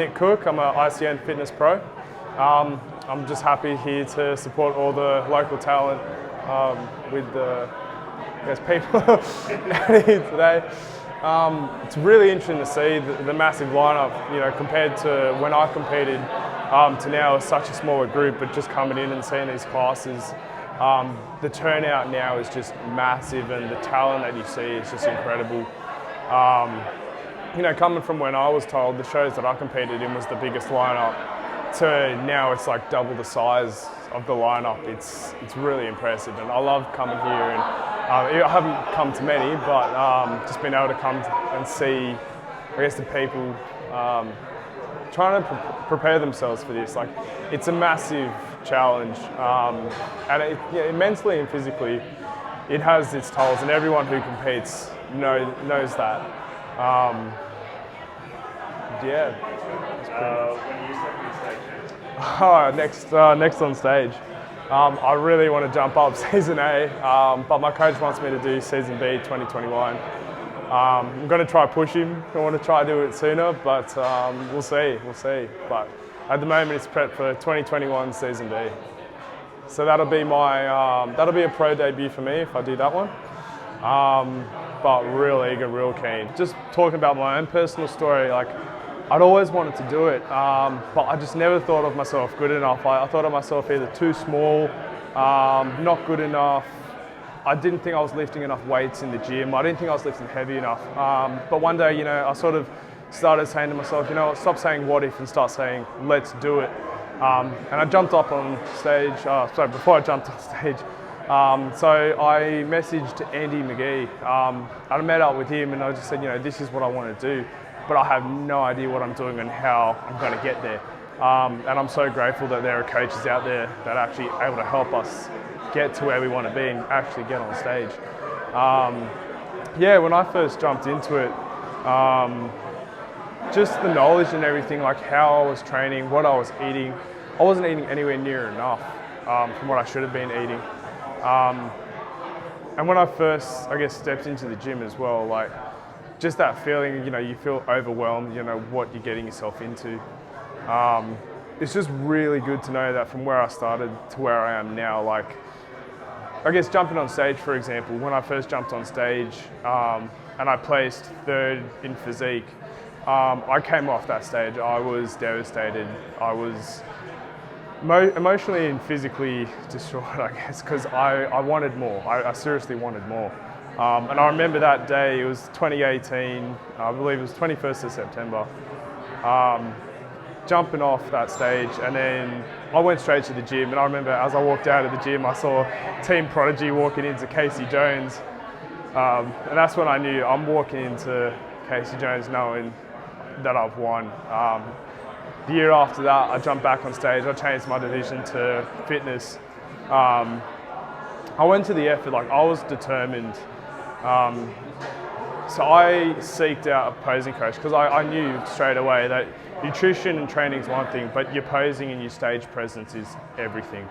Nick Cook, I'm an ICN Fitness Pro. I'm just happy here to support all the local talent with the people out here today. It's really interesting to see the massive lineup, compared to when I competed to now. It's such a smaller group, but just coming in and seeing these classes, the turnout now is just massive, and the talent that you see is just incredible. Coming from when I was told the shows that I competed in was the biggest lineup, to now it's like double the size of the lineup. It's really impressive, and I love coming here. And I haven't come to many, but just been able to come and see, the people trying to prepare themselves for this. Like, it's a massive challenge, and mentally and physically, it has its tolls, and everyone who competes knows that. Yeah. When you step on stage? Next on stage. I really want to jump up Season A, but my coach wants me to do Season B 2021. I'm going to try push him. I want to try do it sooner, but we'll see. But at the moment, it's prep for 2021 Season B. So that'll be a pro debut for me if I do that one. But real eager, real keen. Just talking about my own personal story, I'd always wanted to do it, but I just never thought of myself good enough. I thought of myself either too small, not good enough. I didn't think I was lifting enough weights in the gym. I didn't think I was lifting heavy enough. But one day, I sort of started saying to myself, stop saying what if and start saying, let's do it. And I jumped up on stage, before I jumped on stage, so I messaged Andy McGee. I met up with him and I just said, this is what I want to do, but I have no idea what I'm doing and how I'm going to get there. And I'm so grateful that there are coaches out there that are actually able to help us get to where we want to be and actually get on stage. When I first jumped into it, just the knowledge and everything, like how I was training, what I was eating, I wasn't eating anywhere near enough from what I should have been eating. And when I first, stepped into the gym as well, just that feeling, you feel overwhelmed, what you're getting yourself into. It's just really good to know that from where I started to where I am now, jumping on stage, for example, when I first jumped on stage and I placed third in physique, I came off that stage, I was devastated. I was emotionally and physically distraught, because I wanted more. I seriously wanted more. And I remember that day, it was 2018, I believe it was 21st of September, jumping off that stage, and then I went straight to the gym. And I remember as I walked out of the gym, I saw Team Prodigy walking into Casey Jones. And that's when I knew I'm walking into Casey Jones knowing that I've won. The year after that, I jumped back on stage. I changed my division to fitness. I went to the effort, I was determined. So I seeked out a posing coach because I knew straight away that nutrition and training is one thing, but your posing and your stage presence is everything.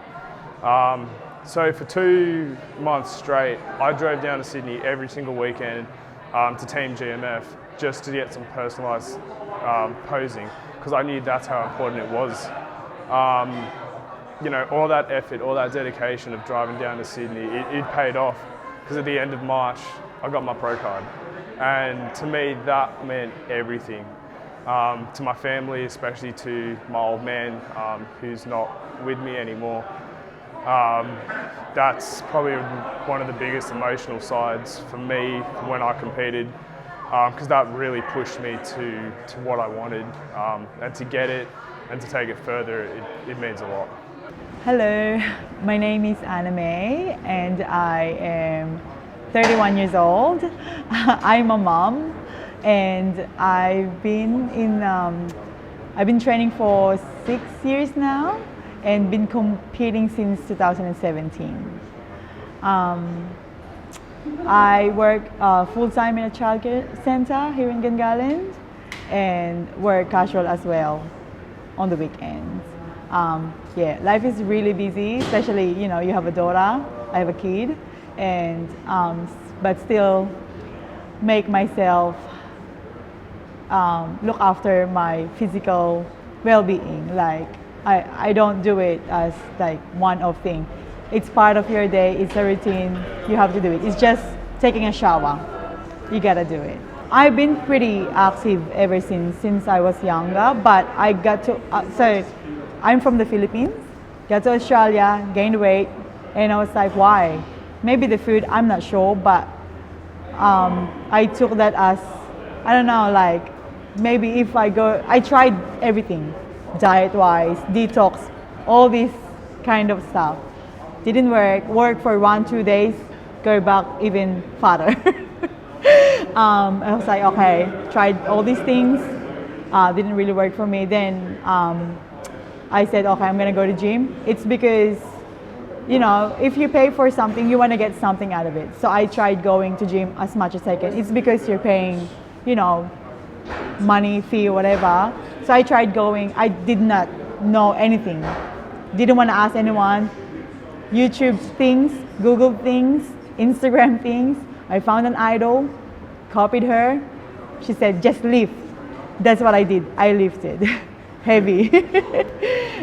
So for 2 months straight, I drove down to Sydney every single weekend to Team GMF just to get some personalised posing, because I knew that's how important it was. All that effort, all that dedication of driving down to Sydney, it paid off, because at the end of March, I got my pro card. And to me, that meant everything. To my family, especially to my old man, who's not with me anymore. That's probably one of the biggest emotional sides for me when I competed, because that really pushed me to what I wanted, and to get it and to take it further, it means a lot. Hello, my name is Anna May and I am 31 years old. I'm a mom, and I've been training for 6 years now and been competing since 2017. I work full-time in a childcare center here in Gungahlin and work casual as well on the weekends. Life is really busy, especially, you have a daughter, I have a kid, and but still make myself look after my physical well-being. Like I don't do it as like one-off thing. It's part of your day. It's a routine. You have to do it. It's just taking a shower. You gotta do it. I've been pretty active ever since I was younger, but I got to so I'm from the Philippines. Got to Australia, gained weight, and I was like, why? Maybe the food, I'm not sure, but I took that as, I don't know, like maybe if I tried everything, diet-wise, detox, all this kind of stuff. Didn't work for 1-2 days, go back even fatter. I was like, okay, tried all these things, didn't really work for me. Then I said, okay, I'm gonna go to gym. It's because, you know, if you pay for something, you wanna get something out of it. So I tried going to gym as much as I can. It's because you're paying, you know, money, fee, whatever. So I tried going. I did not know anything. Didn't wanna ask anyone. YouTube things, Google things, Instagram things. I found an idol, copied her. She said, just lift. That's what I did. I lifted heavy.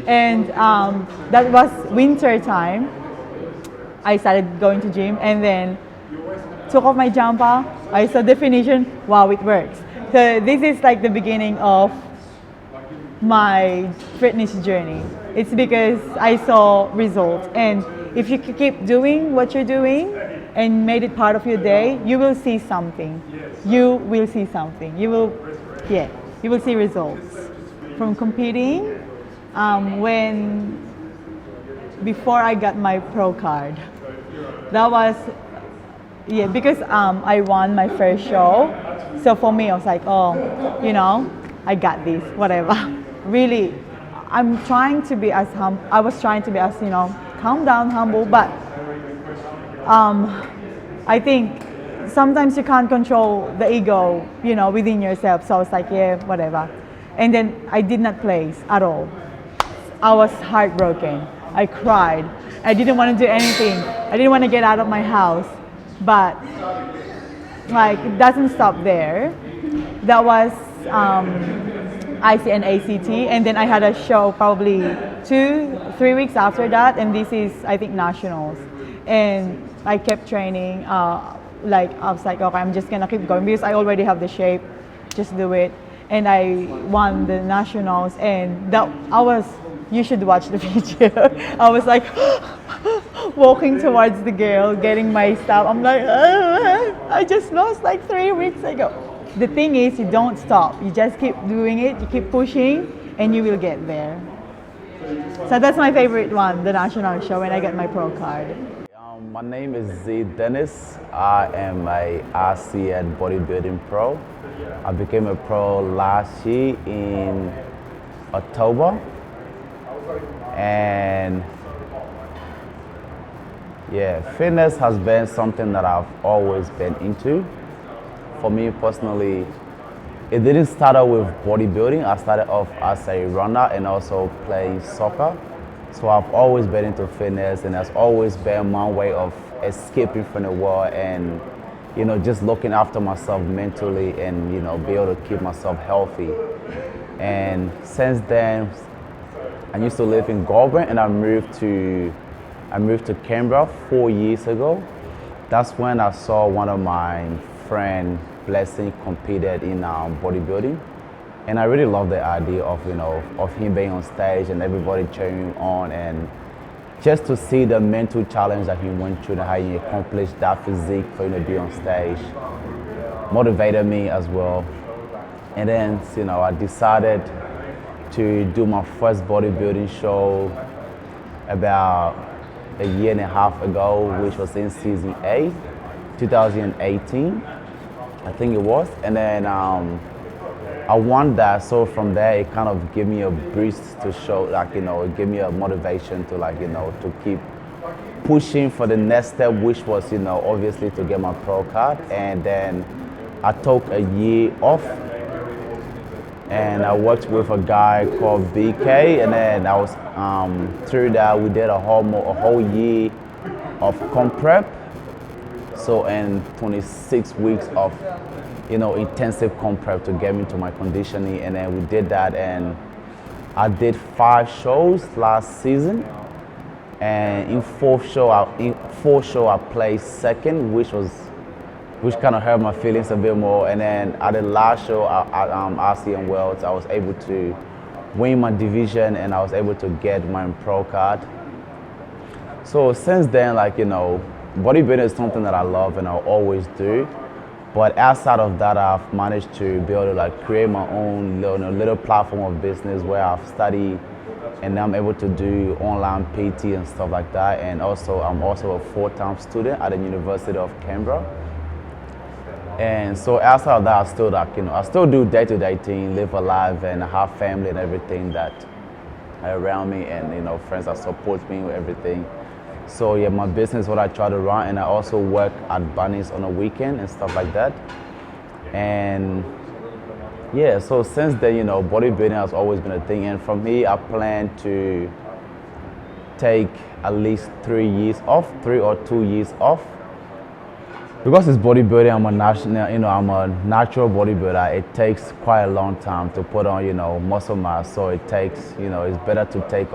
And that was winter time. I started going to gym and then took off my jumper. I saw definition. Wow, it works. So this is like the beginning of my fitness journey. It's because I saw results, and if you keep doing what you're doing and made it part of your day, you will see something. You will see something. You will see results. From competing, before I got my pro card, that was because I won my first show. So for me, I was like, oh, you know, I got this, whatever. Really, I was trying to be as, you know, calm down, humble, but I think sometimes you can't control the ego, you know, within yourself. So I was like, yeah, whatever. And then I did not place at all. I was heartbroken. I cried. I didn't want to do anything. I didn't want to get out of my house. But like, it doesn't stop there. That was ICN ACT, and then I had a show probably 2-3 weeks after that, and this is, I think, nationals. And I kept training. Like, I was like, okay, I'm just gonna keep going because I already have the shape. Just do it. And I won the nationals, and you should watch the video. I was like walking towards the girl, getting my stuff. I'm like, I just lost like 3 weeks ago. The thing is, you don't stop. You just keep doing it, you keep pushing, and you will get there. So that's my favorite one, the national show, when I get my pro card. My name is Z Dennis. I am a ICN bodybuilding pro. I became a pro last year in October. And yeah, fitness has been something that I've always been into. For me personally, it didn't start out with bodybuilding. I started off as a runner and also playing soccer. So I've always been into fitness, and that's always been my way of escaping from the world and, you know, just looking after myself mentally and, you know, be able to keep myself healthy. And since then, I used to live in Goulburn, and I moved to Canberra 4 years ago. That's when I saw one of my friends, Blessing, competed in bodybuilding. And I really love the idea of, you know, of him being on stage and everybody cheering him on, and just to see the mental challenge that he went through and how he accomplished that physique for him to be on stage motivated me as well. And then, you know, I decided to do my first bodybuilding show about a year and a half ago, which was in season 8, 2018, I think it was. And then I won that, so from there it kind of gave me a boost to show, like, you know, it gave me a motivation to, like, you know, to keep pushing for the next step, which was, you know, obviously to get my pro card. And then I took a year off, and I worked with a guy called BK, and then I was through that we did a whole year of comp prep. So in 26 weeks of intensive comp prep to get me to my conditioning, and then we did that, and I did 5 shows last season, and in four show I placed second, which kind of hurt my feelings a bit more. And then at the last show at ICN Worlds, I was able to win my division, and I was able to get my pro card. So since then, bodybuilding is something that I love and I'll always do. But outside of that, I've managed to be able to create my own little platform of business where I've studied, and I'm able to do online PT and stuff like that. And also, I'm also a full-time student at the University of Canberra. And so outside of that, I still do day-to-day things, live a life, and I have family and everything that are around me, and friends that support me with everything. So yeah, my business is what I try to run, and I also work at Bunnies on a weekend and stuff like that. And yeah, so since then, bodybuilding has always been a thing, and for me, I plan to take at least 3 or 2 years off. Because it's bodybuilding, I'm a natural bodybuilder. It takes quite a long time to put on, muscle mass. So it takes, it's better to take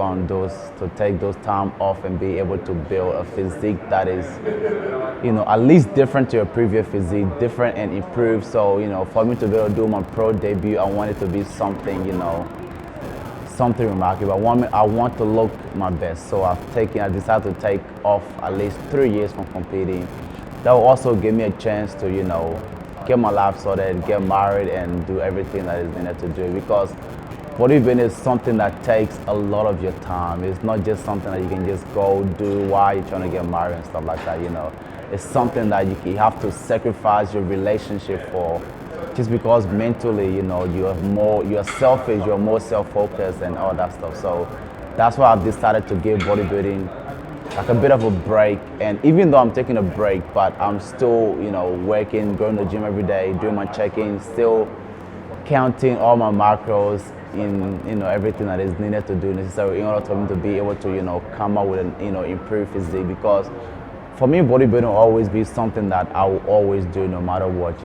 those time off and be able to build a physique that is, at least different to your previous physique, different and improved. So, for me to be able to do my pro debut, I want it to be something, something remarkable. I want to look my best. So I decided to take off at least 3 years from competing. That will also give me a chance to, get my life sorted, get married, and do everything that is needed to do. Because bodybuilding is something that takes a lot of your time. It's not just something that you can just go do while you're trying to get married and stuff like that. It's something that you have to sacrifice your relationship for, just because mentally, you're selfish, you're more self-focused and all that stuff. So that's why I've decided to give bodybuilding a bit of a break. And even though I'm taking a break, but I'm still, working, going to the gym every day, doing my check-ins, still counting all my macros in, everything that is needed to do necessary in order for me to be able to, come up with an, improved physique. Because for me, bodybuilding will always be something that I will always do no matter what.